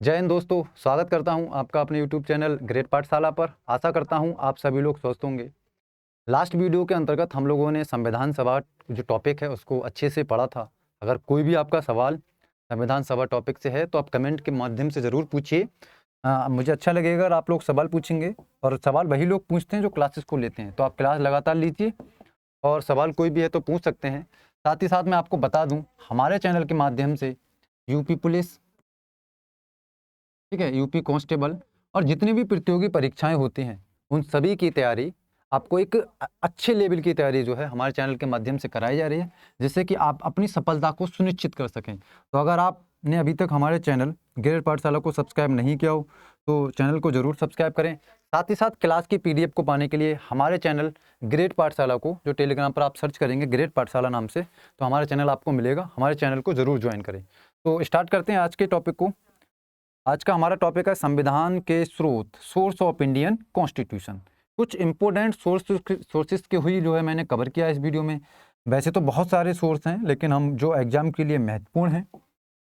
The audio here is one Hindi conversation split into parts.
जय हिंद दोस्तों, स्वागत करता हूं आपका अपने YouTube चैनल ग्रेट पाठशाला पर। आशा करता हूं आप सभी लोग स्वस्थ होंगे। लास्ट वीडियो के अंतर्गत हम लोगों ने संविधान सभा जो टॉपिक है उसको अच्छे से पढ़ा था। अगर कोई भी आपका सवाल संविधान सभा टॉपिक से है तो आप कमेंट के माध्यम से ज़रूर पूछिए। मुझे अच्छा लगेगा अगर आप लोग सवाल पूछेंगे, और सवाल वही लोग पूछते हैं जो क्लासेस को लेते हैं। तो आप क्लास लगातार लीजिए और सवाल कोई भी है तो पूछ सकते हैं। साथ ही साथ मैं आपको बता दूँ, हमारे चैनल के माध्यम से यूपी पुलिस, ठीक है, यूपी कांस्टेबल और जितनी भी प्रतियोगी परीक्षाएं होती हैं उन सभी की तैयारी आपको एक अच्छे लेवल की तैयारी जो है हमारे चैनल के माध्यम से कराई जा रही है, जिससे कि आप अपनी सफलता को सुनिश्चित कर सकें। तो अगर आपने अभी तक हमारे चैनल ग्रेट पाठशाला को सब्सक्राइब नहीं किया हो तो चैनल को ज़रूर सब्सक्राइब करें। साथ ही साथ क्लास की PDF को पाने के लिए हमारे चैनल ग्रेट पाठशाला को, जो टेलीग्राम पर आप सर्च करेंगे ग्रेट पाठशाला नाम से, तो हमारा चैनल आपको मिलेगा। हमारे चैनल को ज़रूर ज्वाइन करें। तो स्टार्ट करते हैं आज के टॉपिक को। आज का हमारा टॉपिक है संविधान के स्रोत, सोर्स ऑफ इंडियन कॉन्स्टिट्यूशन। कुछ इंपॉर्टेंट सोर्सेस के हुई जो है मैंने कवर किया इस वीडियो में। वैसे तो बहुत सारे सोर्स हैं, लेकिन हम जो एग्जाम के लिए महत्वपूर्ण हैं,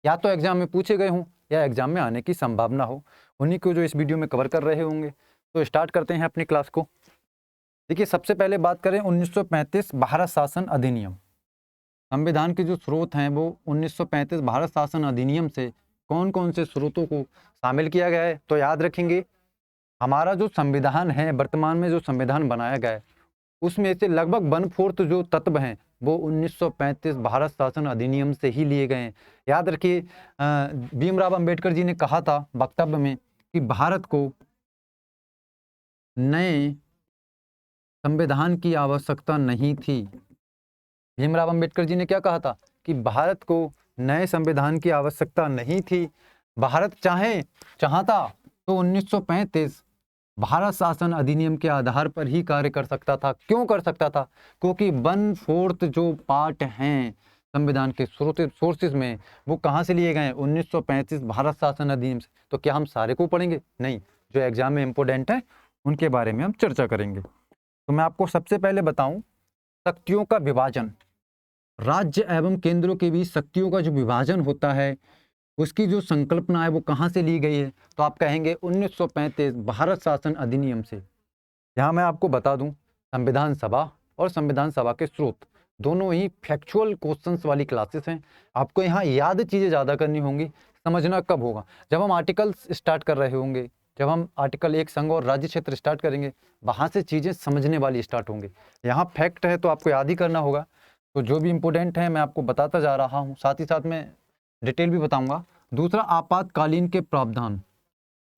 या तो एग्जाम में पूछे गए हों या एग्जाम में आने की संभावना हो, उन्हीं को जो इस वीडियो में कवर कर रहे होंगे। तो स्टार्ट करते हैं अपनी क्लास को। देखिए, सबसे पहले बात करें 1935 भारत शासन अधिनियम। संविधान के जो स्रोत हैं वो 1935 भारत शासन अधिनियम से कौन कौन से स्रोतों को शामिल किया गया है। तो याद रखेंगे, हमारा जो संविधान है, वर्तमान में जो संविधान बनाया गया है, उसमें से लगभग 1/4 जो तत्व हैं वो 1935 भारत शासन अधिनियम से ही लिए गए हैं। याद रखिए, भीमराव अंबेडकर जी ने कहा था वक्तव्य में कि भारत को नए संविधान की आवश्यकता नहीं थी। भीमराव अंबेडकर जी ने क्या कहा था कि भारत को नए संविधान की आवश्यकता नहीं थी। भारत चाहता तो 1935 भारत शासन अधिनियम के आधार पर ही कार्य कर सकता था। क्यों कर सकता था? क्योंकि 1/4 जो पार्ट हैं संविधान के सोर्सेज में, वो कहाँ से लिए गए हैं? 1935 भारत शासन अधिनियम से। तो क्या हम सारे को पढ़ेंगे? नहीं, जो एग्जाम में इंपॉर्टेंट है उनके बारे में हम चर्चा करेंगे। तो मैं आपको सबसे पहले बताऊं, शक्तियों का विभाजन। राज्य एवं केंद्रों के बीच शक्तियों का जो विभाजन होता है, उसकी जो संकल्पना है वो कहाँ से ली गई है? तो आप कहेंगे 1935 भारत शासन अधिनियम से। यहाँ मैं आपको बता दूं, संविधान सभा और संविधान सभा के स्रोत दोनों ही फैक्चुअल क्वेश्चंस वाली क्लासेस हैं। आपको यहाँ याद चीज़ें ज़्यादा करनी होंगी, समझना कब होगा? जब हम आर्टिकल्स स्टार्ट कर रहे होंगे, जब हम आर्टिकल 1 संघ और राज्य क्षेत्र स्टार्ट करेंगे, वहाँ से चीज़ें समझने वाली स्टार्ट होंगी। यहाँ फैक्ट है तो आपको याद ही करना होगा। तो जो भी इम्पोर्टेंट है मैं आपको बताता जा रहा हूँ, साथ ही साथ मैं डिटेल भी बताऊँगा। दूसरा, आपातकालीन के प्रावधान,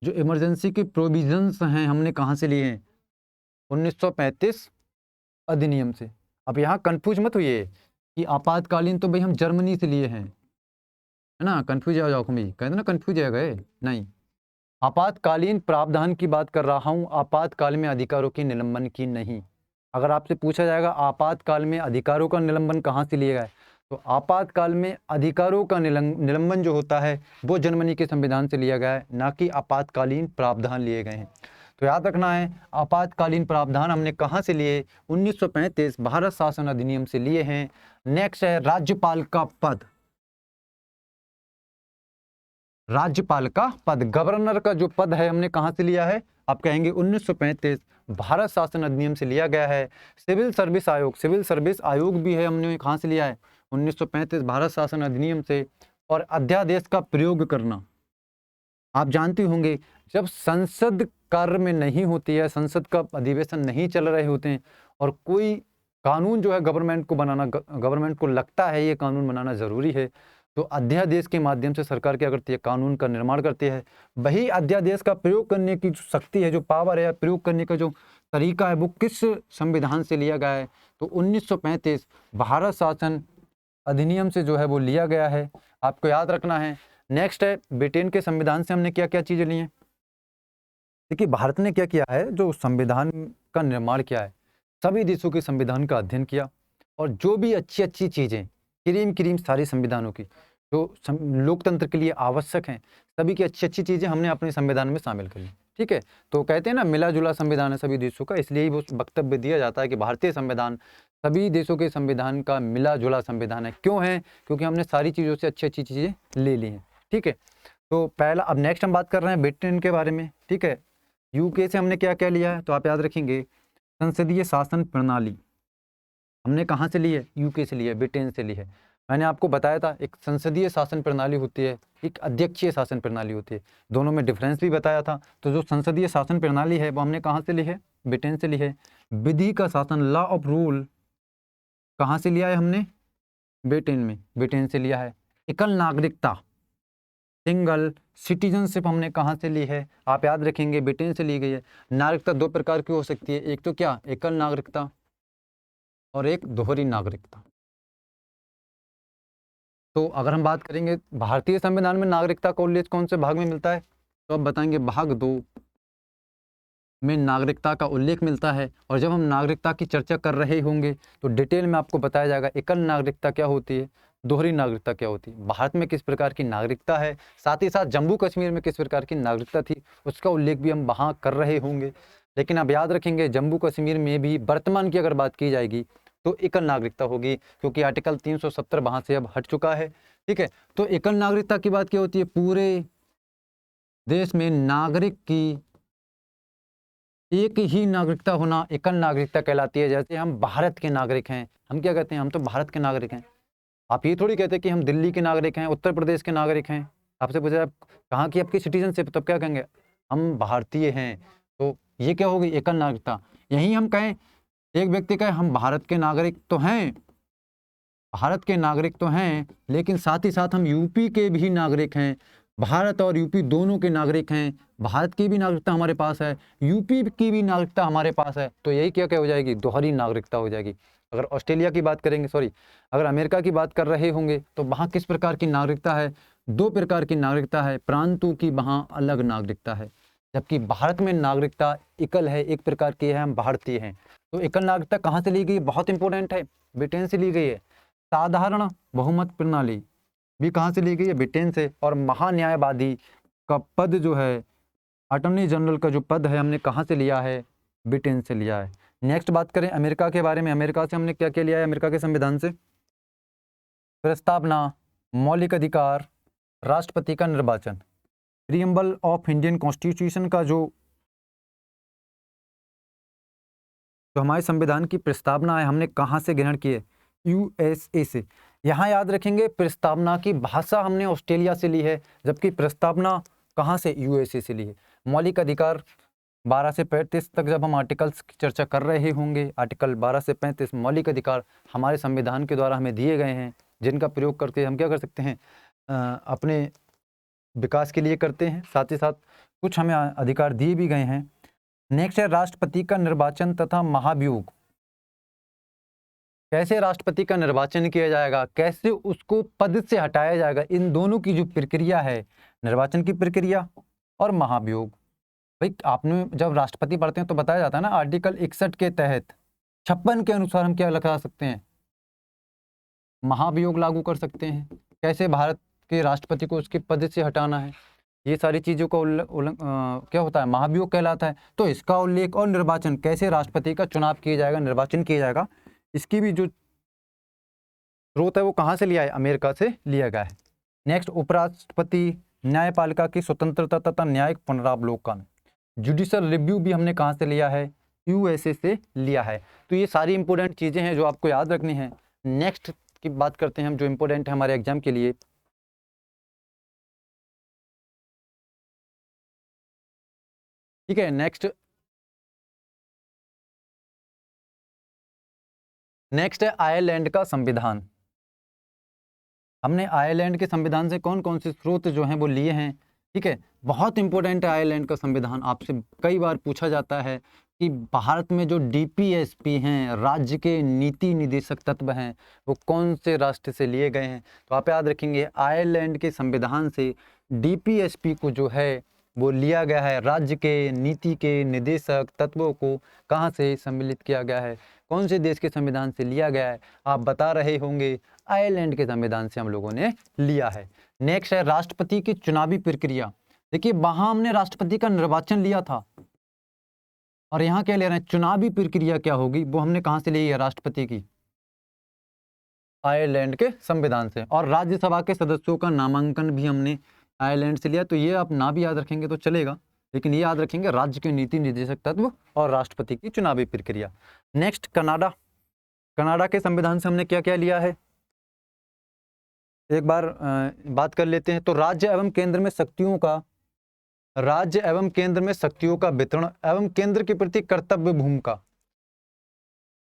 जो इमरजेंसी के प्रोविजंस हैं, हमने कहाँ से लिए हैं? 1935 अधिनियम से। अब यहाँ कंफ्यूज मत होइए कि आपातकालीन तो भाई हम जर्मनी से लिए हैं, है ना? कंफ्यूज हो जाओ कभी, कहते ना कंफ्यूज हो गए, नहीं। आपातकालीन प्रावधान की बात कर रहा हूँ, आपातकाल में अधिकारों की निलंबन की नहीं। अगर आपसे पूछा जाएगा आपातकाल में अधिकारों का निलंबन कहाँ से लिया गया है, तो आपातकाल में अधिकारों का निलंबन जो होता है वो जर्मनी के संविधान से लिया गया है, ना कि आपातकालीन प्रावधान लिए गए हैं। तो याद रखना है, आपातकालीन प्रावधान हमने कहाँ से लिए? 1935 भारत शासन अधिनियम से लिए हैं। नेक्स्ट है राज्यपाल का पद। राज्यपाल का पद, गवर्नर का जो पद है, हमने कहां से लिया है? आप कहेंगे 1935 भारत शासन अधिनियम से लिया गया है। सिविल सर्विस आयोग, सिविल सर्विस आयोग भी है, हमने कहां से लिया है? 1935 भारत शासन अधिनियम से। और अध्यादेश का प्रयोग करना, आप जानते होंगे जब संसद कार्य में नहीं होती है, संसद का अधिवेशन नहीं चल रहे होते हैं और कोई कानून जो है गवर्नमेंट को बनाना, गवर्नमेंट को लगता है ये कानून बनाना जरूरी है, तो अध्यादेश के माध्यम से सरकार क्या करती है? कानून का निर्माण करती है। वही अध्यादेश का प्रयोग करने की जो शक्ति है, जो पावर है, प्रयोग करने का जो तरीका है, वो किस संविधान से लिया गया है? तो 1935 भारत शासन अधिनियम से जो है वो लिया गया है, आपको याद रखना है। नेक्स्ट है, ब्रिटेन के संविधान से हमने क्या क्या चीजें ली हैं? देखिए, भारत ने क्या किया है, जो संविधान का निर्माण किया है, सभी देशों के संविधान का अध्ययन किया और जो भी अच्छी अच्छी चीजें, क्रीम सारी संविधानों की जो लोकतंत्र के लिए आवश्यक हैं, सभी की अच्छी अच्छी चीजें हमने अपने संविधान में शामिल कर ली। ठीक है, तो कहते हैं ना मिला जुला संविधान है सभी देशों का, इसलिए ही वो वक्तव्य दिया जाता है कि भारतीय संविधान सभी देशों के संविधान का मिला जुला संविधान है। क्यों है? क्योंकि हमने सारी चीज़ों से अच्छी अच्छी चीज़ें ले ली हैं। ठीक है, तो पहला, अब नेक्स्ट हम बात कर रहे हैं ब्रिटेन के बारे में, ठीक है। यूके से हमने क्या क्या लिया है, तो आप याद रखेंगे संसदीय शासन प्रणाली हमने कहाँ से ली है, यूके से ली है, ब्रिटेन से ली है। मैंने आपको बताया था एक संसदीय शासन प्रणाली होती है, एक अध्यक्षीय शासन प्रणाली होती है, दोनों में डिफरेंस भी बताया था। तो जो संसदीय शासन प्रणाली है वो हमने कहाँ से ली है, ब्रिटेन से ली है। विधि का शासन, लॉ ऑफ रूल, कहाँ से लिया है हमने, ब्रिटेन में, ब्रिटेन से लिया है। एकल नागरिकता, सिंगल सिटीजनशिप हमने कहाँ से ली है, आप याद रखेंगे ब्रिटेन से ली गई है। नागरिकता दो प्रकार की हो सकती है, एक तो क्या, एकल नागरिकता और एक दोहरी नागरिकता। तो अगर हम बात करेंगे भारतीय संविधान में नागरिकता का उल्लेख कौन से भाग में मिलता है, तो अब बताएंगे भाग 2 में नागरिकता का उल्लेख मिलता है। और जब हम नागरिकता की चर्चा कर रहे होंगे तो डिटेल में आपको बताया जाएगा एकल नागरिकता क्या होती है, दोहरी नागरिकता क्या होती है, भारत में किस प्रकार की नागरिकता है, साथ ही साथ जम्मू कश्मीर में किस प्रकार की नागरिकता थी, उसका उल्लेख भी हम वहाँ कर रहे होंगे। लेकिन आप याद रखेंगे जम्मू कश्मीर में भी वर्तमान की अगर बात की जाएगी तो एकल नागरिकता होगी, क्योंकि आर्टिकल 370 वहाँ से अब हट चुका है, ठीक है। तो एकल नागरिकता की बात क्या होती है, पूरे देश में नागरिक की एक ही नागरिकता होना एकल नागरिकता कहलाती है। जैसे हम भारत के नागरिक हैं, हम क्या कहते हैं, हम तो भारत के नागरिक हैं। आप ये थोड़ी कहते कि हम दिल्ली के नागरिक हैं, उत्तर प्रदेश के नागरिक हैं। आपसे पूछा कहाँ की आपकी सिटीजनशिप, तब क्या कहेंगे, हम भारतीय हैं। तो ये क्या होगी, एकल नागरिकता। यहीं हम कहें, एक व्यक्ति कहे हम भारत के नागरिक तो हैं, भारत के नागरिक तो हैं, लेकिन साथ ही साथ हम यूपी के भी नागरिक हैं, भारत और यूपी दोनों के नागरिक हैं, भारत की भी नागरिकता हमारे पास है, यूपी की भी नागरिकता हमारे पास है, तो यही क्या क्या हो जाएगी, दोहरी नागरिकता हो जाएगी। अगर ऑस्ट्रेलिया की बात करेंगे, सॉरी, अगर अमेरिका की बात कर रहे होंगे तो वहाँ किस प्रकार की नागरिकता है, दो प्रकार की नागरिकता है, प्रांतों की वहाँ अलग नागरिकता है। जबकि भारत में नागरिकता एकल है, एक प्रकार की है, हम भारतीय हैं। तो एकल नागरिकता कहाँ से ली गई, बहुत इंपॉर्टेंट है, ब्रिटेन से ली गई है। साधारण बहुमत प्रणाली भी कहाँ से ली गई है, ब्रिटेन से। और महान्यायवादी का पद जो है, अटॉर्नी जनरल का जो पद है, हमने कहाँ से लिया है, ब्रिटेन से लिया है। नेक्स्ट बात करें अमेरिका के बारे में, अमेरिका से हमने क्या क्या लिया है, अमेरिका के संविधान से प्रस्तावना, मौलिक अधिकार, राष्ट्रपति का निर्वाचन, प्रीएम्बल ऑफ इंडियन कॉन्स्टिट्यूशन का जो हमारे संविधान की प्रस्तावना है, हमने कहाँ से ग्रहण की है, यूएसए से। यहाँ याद रखेंगे प्रस्तावना की भाषा हमने ऑस्ट्रेलिया से ली है, जबकि प्रस्तावना कहाँ से, यूएसए से ली है। मौलिक अधिकार 12 से 35 तक जब हम आर्टिकल्स की चर्चा कर रहे होंगे, आर्टिकल 12 से 35 मौलिक अधिकार हमारे संविधान के द्वारा हमें दिए गए हैं, जिनका प्रयोग करके हम क्या कर सकते हैं, अपने विकास के लिए करते हैं, साथ ही साथ कुछ हमें अधिकार दिए भी गए हैं। नेक्स्ट है राष्ट्रपति का निर्वाचन तथा महाभियोग। कैसे राष्ट्रपति का निर्वाचन किया जाएगा, कैसे उसको पद से हटाया जाएगा, इन दोनों की जो प्रक्रिया है, निर्वाचन की प्रक्रिया और महाभियोग। भाई आपने जब राष्ट्रपति पढ़ते हैं तो बताया जाता है ना, आर्टिकल 61 के तहत 56 के अनुसार हम क्या लगा सकते हैं, महाभियोग लागू कर सकते हैं। कैसे भारत के राष्ट्रपति को उसके पद से हटाना है, ये सारी चीज़ों का क्या होता है, महाभियोग कहलाता है। तो इसका उल्लेख और निर्वाचन, कैसे राष्ट्रपति का चुनाव किया जाएगा, निर्वाचन किया जाएगा, इसकी भी जो स्रोत है वो कहाँ से लिया है, अमेरिका से लिया गया है। नेक्स्ट उपराष्ट्रपति, न्यायपालिका की स्वतंत्रता तथा न्यायिक पुनरावलोकन, जुडिशल रिव्यू भी हमने कहाँ से लिया है, यूएसए से लिया है। तो ये सारी इंपॉर्टेंट चीज़ें हैं जो आपको याद रखनी है। नेक्स्ट की बात करते हैं हम, जो इंपॉर्टेंट है हमारे एग्जाम के लिए। ठीक है, नेक्स्ट है आयरलैंड का संविधान। हमने आयरलैंड के संविधान से कौन कौन से स्रोत जो हैं वो लिए हैं, ठीक है। बहुत इंपॉर्टेंट है आयरलैंड का संविधान, आपसे कई बार पूछा जाता है कि भारत में जो डीपीएसपी हैं, राज्य के नीति निदेशक तत्व हैं, वो कौन से राष्ट्र से लिए गए हैं। तो आप याद रखेंगे आयरलैंड के संविधान से डीपीएसपी को जो है वो लिया गया है, राज्य के नीति के निदेशक तत्वों को कहाँ से सम्मिलित किया गया है, कौन से देश के संविधान से लिया गया है, आप बता रहे होंगे आयरलैंड के संविधान से हम लोगों ने लिया है। नेक्स्ट है राष्ट्रपति की चुनावी प्रक्रिया। देखिए वहां हमने राष्ट्रपति का निर्वाचन लिया था और यहाँ क्या ले रहे हैं, चुनावी प्रक्रिया क्या होगी वो हमने कहाँ से ली है, राष्ट्रपति की, आयरलैंड के संविधान से। और राज्यसभा के सदस्यों का नामांकन भी हमने आयरलैंड से लिया। तो ये आप ना भी याद रखेंगे तो चलेगा, लेकिन ये याद रखेंगे राज्य के नीति निर्देशक तत्व और राष्ट्रपति की चुनावी प्रक्रिया। Next Canada. कनाडा के संविधान से हमने क्या क्या लिया है, एक बार बात कर लेते हैं। तो राज्य एवं केंद्र में शक्तियों का वितरण एवं केंद्र के प्रति कर्तव्य भूमिका।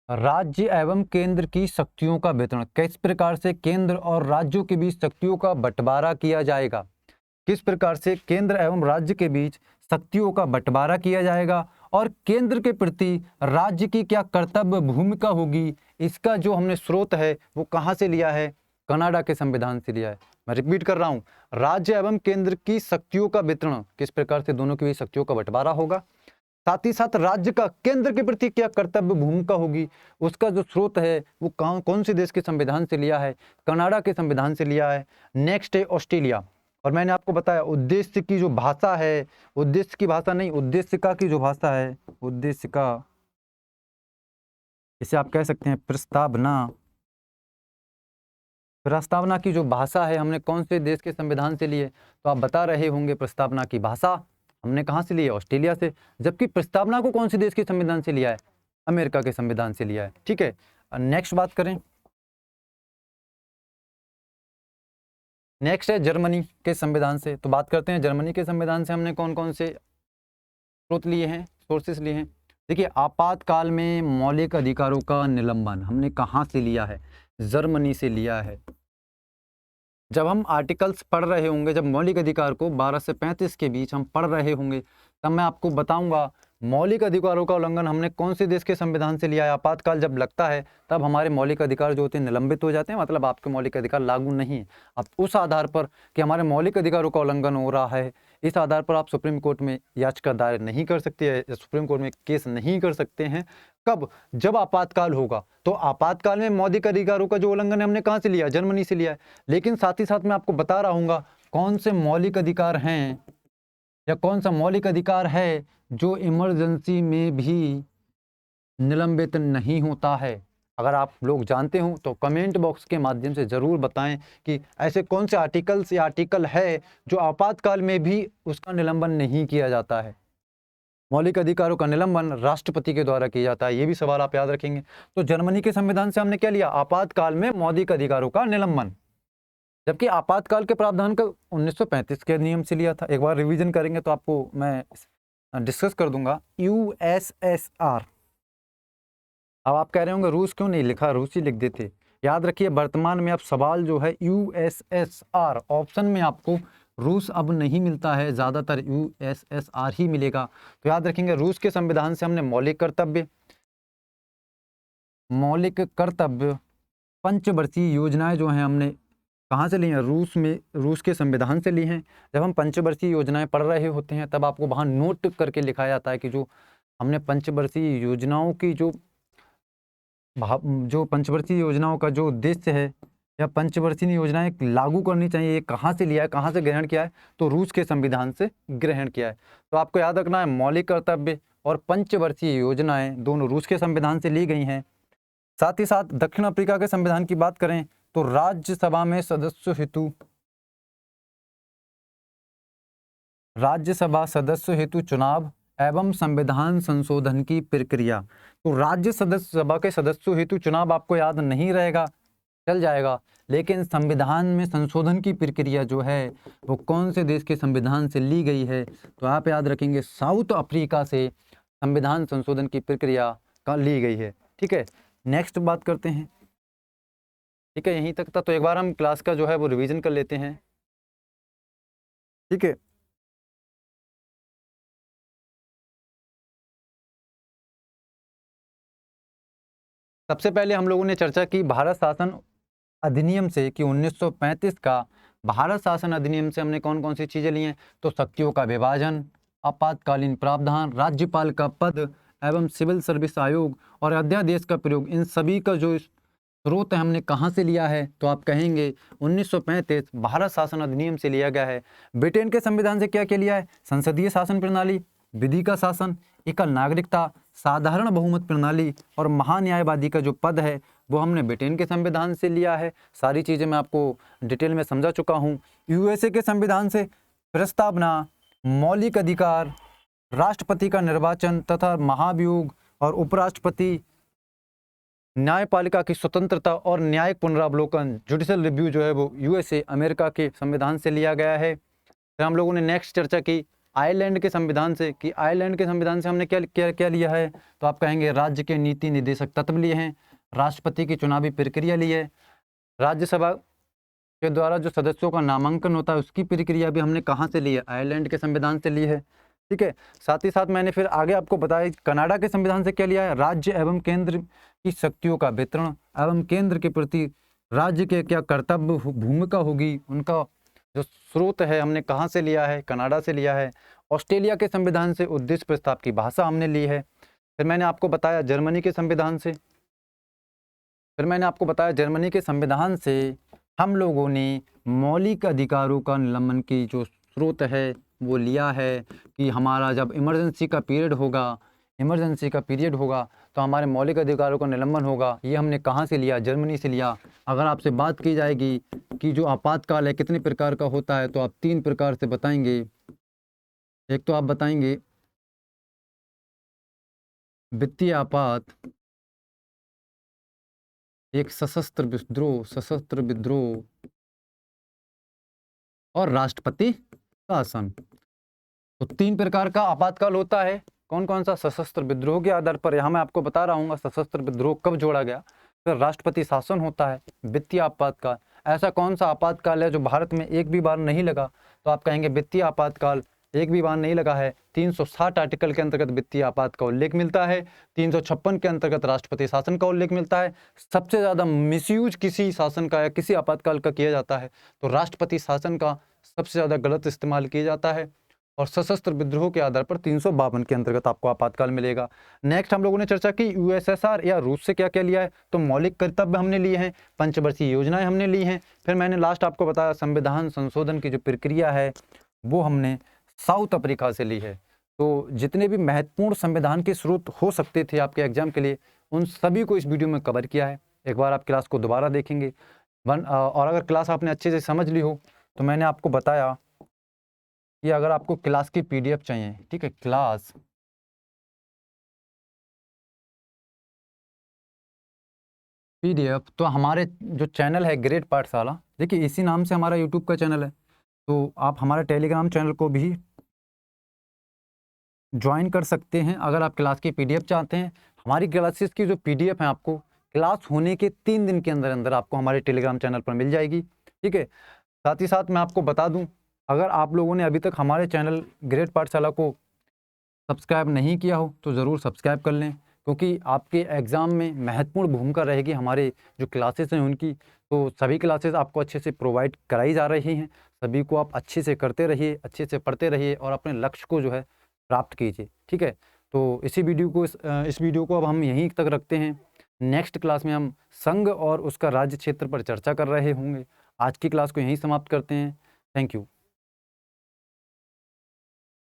राज्य एवं केंद्र की शक्तियों का वितरण, किस प्रकार से केंद्र और राज्यों के बीच शक्तियों का बंटवारा किया जाएगा, किस प्रकार से केंद्र एवं राज्य के बीच शक्तियों का बंटवारा किया जाएगा और केंद्र के प्रति राज्य की क्या कर्तव्य भूमिका होगी, इसका जो हमने स्रोत है वो कहाँ से लिया है, कनाडा के संविधान से लिया है। मैं रिपीट कर रहा हूँ, राज्य एवं केंद्र की शक्तियों का वितरण, किस प्रकार से दोनों के बीच शक्तियों का बंटवारा होगा, साथ ही साथ राज्य का केंद्र के प्रति क्या कर्तव्य भूमिका होगी, उसका जो स्रोत है वो कौन से देश के संविधान से लिया है, कनाडा के संविधान से लिया है। नेक्स्ट है ऑस्ट्रेलिया। और मैंने आपको बताया उद्देश्य की जो भाषा है, उद्देश्य की भाषा नहीं, उद्देशिका की जो भाषा है, उद्देशिका, इसे आप कह सकते हैं प्रस्तावना की जो भाषा है हमने कौन से देश के संविधान से लिए, तो आप बता रहे होंगे प्रस्तावना की भाषा हमने कहाँ से ली है, ऑस्ट्रेलिया से। जबकि प्रस्तावना को कौन से देश के संविधान से लिया है, अमेरिका के संविधान से लिया है। ठीक है, नेक्स्ट बात करें, नेक्स्ट है जर्मनी के संविधान से। तो बात करते हैं जर्मनी के संविधान से हमने कौन कौन से स्रोत लिए हैं, सोर्सेस लिए हैं। देखिए, आपातकाल में मौलिक अधिकारों का निलंबन हमने कहाँ से लिया है, जर्मनी से लिया है। जब हम आर्टिकल्स पढ़ रहे होंगे, जब मौलिक अधिकार को 12 से 35 के बीच हम पढ़ रहे होंगे, तब मैं आपको बताऊंगा मौलिक अधिकारों का उल्लंघन हमने कौन से देश के संविधान से लिया है। आपातकाल जब लगता है तब हमारे मौलिक अधिकार जो होते हैं निलंबित हो जाते हैं, मतलब आपके मौलिक अधिकार लागू नहीं है। अब उस आधार पर कि हमारे मौलिक अधिकारों का उल्लंघन हो रहा है, इस आधार पर आप सुप्रीम कोर्ट में याचिका दायर नहीं कर सकते हैं, सुप्रीम कोर्ट में केस नहीं कर सकते हैं। कब, जब आपातकाल होगा। तो आपातकाल में मौलिक अधिकारों का जो उल्लंघन है हमने कहाँ से लिया, जर्मनी से लिया है। लेकिन साथ ही साथ मैं आपको बता रहा हूँ कौन से मौलिक अधिकार हैं या कौन सा मौलिक अधिकार है जो इमरजेंसी में भी निलंबित नहीं होता है। अगर आप लोग जानते हो तो कमेंट बॉक्स के माध्यम से ज़रूर बताएं कि ऐसे कौन से आर्टिकल्स या आर्टिकल है जो आपातकाल में भी उसका निलंबन नहीं किया जाता है। मौलिक अधिकारों का निलंबन राष्ट्रपति के द्वारा किया जाता है, ये भी सवाल आप याद रखेंगे। तो जर्मनी के संविधान से हमने क्या लिया, आपातकाल में मौलिक अधिकारों का निलंबन। जबकि आपातकाल के प्रावधान का 1935 के नियम से लिया था। एक बार रिवीजन करेंगे तो आपको मैं डिस्कस कर दूंगा। यूएसएसआर, अब आप कह रहे होंगे रूस क्यों नहीं लिखा, रूसी लिख देते। याद रखिए वर्तमान में आप सवाल जो है यूएसएसआर, ऑप्शन में आपको रूस अब नहीं मिलता है, ज़्यादातर यूएसएसआर ही मिलेगा। तो याद रखेंगे रूस के संविधान से हमने मौलिक कर्तव्य पंचवर्षीय योजनाएं जो हैं हमने कहाँ से ली हैं, रूस के संविधान से ली हैं। जब हम पंचवर्षीय योजनाएं पढ़ रहे होते हैं तब आपको वहाँ नोट करके लिखाया जाता है कि जो हमने पंचवर्षीय योजनाओं की जो पंचवर्षीय योजनाओं का जो उद्देश्य है या पंचवर्षीय योजनाएं लागू करनी चाहिए, ये कहाँ से लिया है, कहाँ से ग्रहण किया है, तो रूस के संविधान से ग्रहण किया है। तो आपको याद रखना है मौलिक कर्तव्य और पंचवर्षीय योजनाएं दोनों रूस के संविधान से ली गई हैं। साथ ही साथ दक्षिण अफ्रीका के संविधान की बात करें तो राज्यसभा सदस्य हेतु चुनाव एवं संविधान संशोधन की प्रक्रिया। तो राज्यसभा के सदस्यों हेतु चुनाव आपको याद नहीं रहेगा, चल जाएगा, लेकिन संविधान में संशोधन की प्रक्रिया जो है वो कौन से देश के संविधान से ली गई है, तो आप याद रखेंगे साउथ अफ्रीका से संविधान संशोधन की प्रक्रिया का ली गई है। ठीक है, नेक्स्ट बात करते हैं। ठीक है, यहीं तक था। तो एक बार हम क्लास का जो है वो रिवीजन कर लेते हैं। ठीक है, सबसे पहले हम लोगों ने चर्चा की भारत शासन अधिनियम से कि 1935 का भारत शासन अधिनियम से हमने कौन कौन सी चीज़ें ली हैं, तो शक्तियों का विभाजन, आपातकालीन प्रावधान, राज्यपाल का पद एवं सिविल सर्विस आयोग और अध्यादेश का प्रयोग, इन सभी का जो स्रोत है हमने कहाँ से लिया है, तो आप कहेंगे 1935 भारत शासन अधिनियम से लिया गया है। ब्रिटेन के संविधान से क्या क्या लिया है, संसदीय शासन प्रणाली, विधि का शासन, एकल नागरिकता, साधारण बहुमत प्रणाली और महान्यायवादी का जो पद है वो हमने ब्रिटेन के संविधान से लिया है। सारी चीज़ें मैं आपको डिटेल में समझा चुका हूँ। यूएसए के संविधान से प्रस्तावना, मौलिक अधिकार, राष्ट्रपति का निर्वाचन तथा महाभियोग और उपराष्ट्रपति, न्यायपालिका की स्वतंत्रता और न्यायिक पुनरावलोकन, जुडिशियल रिव्यू जो है वो यूएसए अमेरिका के संविधान से लिया गया है। फिर हम लोगों ने नेक्स्ट चर्चा की आयरलैंड के संविधान से कि आयरलैंड के संविधान से हमने क्या क्या क्या लिया है, तो आप कहेंगे राज्य के नीति निर्देशक तत्व लिए हैं, राष्ट्रपति की चुनावी प्रक्रिया ली है, राज्यसभा के द्वारा जो सदस्यों का नामांकन होता है उसकी प्रक्रिया भी हमने कहाँ से ली है, आयरलैंड के संविधान से ली है। ठीक है, साथ ही साथ मैंने फिर आगे आपको बताया कनाडा के संविधान से क्या लिया है, राज्य एवं केंद्र की शक्तियों का वितरण एवं केंद्र के प्रति राज्य के क्या कर्तव्य भूमिका होगी, उनका जो स्रोत है हमने कहाँ से लिया है, कनाडा से लिया है। ऑस्ट्रेलिया के संविधान से उद्देश्य प्रस्ताव की भाषा हमने ली है। फिर मैंने आपको बताया जर्मनी के संविधान से, जर्मनी के संविधान से हम लोगों ने मौलिक अधिकारों का निलंबन की जो स्रोत है वो लिया है कि हमारा जब इमरजेंसी का पीरियड होगा तो हमारे मौलिक अधिकारों का निलंबन होगा। ये हमने कहाँ से लिया, जर्मनी से लिया। अगर आपसे बात की जाएगी कि जो आपातकाल है कितने प्रकार का होता है, तो आप 3 प्रकार से बताएंगे। एक तो आप बताएंगे वित्तीय आपात, एक सशस्त्र विद्रोह और राष्ट्रपति शासन। तो 3 प्रकार का आपातकाल होता है। कौन कौन सा, सशस्त्र विद्रोह के आधार पर, यहाँ मैं आपको बता रहा हूँ सशस्त्र विद्रोह कब जोड़ा गया। फिर राष्ट्रपति शासन होता है, वित्तीय आपातकाल। ऐसा कौन सा आपातकाल है जो भारत में एक भी बार नहीं लगा, तो आप कहेंगे वित्तीय आपातकाल एक भी बार नहीं लगा है। 360 आर्टिकल के अंतर्गत वित्तीय आपात का उल्लेख मिलता है, 356 के अंतर्गत राष्ट्रपति शासन का उल्लेख मिलता है। सबसे ज़्यादा मिसयूज किसी शासन का या किसी आपातकाल का किया जाता है तो राष्ट्रपति शासन का सबसे ज़्यादा गलत इस्तेमाल किया जाता है। और सशस्त्र विद्रोह के आधार पर 352 के अंतर्गत आपको आपातकाल मिलेगा। नेक्स्ट हम लोगों ने चर्चा की यूएसएसआर या रूस से क्या क्या लिया है, तो मौलिक कर्तव्य हमने लिए हैं, पंचवर्षीय योजनाएं हमने ली हैं। फिर मैंने लास्ट आपको बताया संविधान संशोधन की जो प्रक्रिया है वो हमने साउथ अफ्रीका से ली है। तो जितने भी महत्वपूर्ण संविधान के स्रोत हो सकते थे आपके एग्जाम के लिए, उन सभी को इस वीडियो में कवर किया है। एक बार आप क्लास को दोबारा देखेंगे और अगर क्लास आपने अच्छे से समझ ली हो तो मैंने आपको बताया कि अगर आपको क्लास की पीडीएफ चाहिए, ठीक है, क्लास पीडीएफ, तो हमारे जो चैनल है ग्रेड पाठशाला, देखिए इसी नाम से हमारा यूट्यूब का चैनल है, तो आप हमारे टेलीग्राम चैनल को भी ज्वाइन कर सकते हैं अगर आप क्लास की पीडीएफ चाहते हैं। हमारी क्लासेस की जो पीडीएफ है आपको क्लास होने के 3 दिन के अंदर अंदर आपको हमारे टेलीग्राम चैनल पर मिल जाएगी। ठीक है, साथ ही साथ मैं आपको बता दूं, अगर आप लोगों ने अभी तक हमारे चैनल ग्रेड पाठशाला को सब्सक्राइब नहीं किया हो तो ज़रूर सब्सक्राइब कर लें, क्योंकि आपके एग्ज़ाम में महत्वपूर्ण भूमिका रहेगी हमारे जो क्लासेस हैं उनकी। तो सभी क्लासेस आपको अच्छे से प्रोवाइड कराई जा रही हैं, सभी को आप अच्छे से करते रहिए, अच्छे से पढ़ते रहिए और अपने लक्ष्य को जो है प्राप्त कीजिए। ठीक है, तो इस वीडियो को अब हम यहीं तक रखते हैं। नेक्स्ट क्लास में हम संघ और उसका राज्य क्षेत्र पर चर्चा कर रहे होंगे। आज की क्लास को यहीं समाप्त करते हैं। Thank you.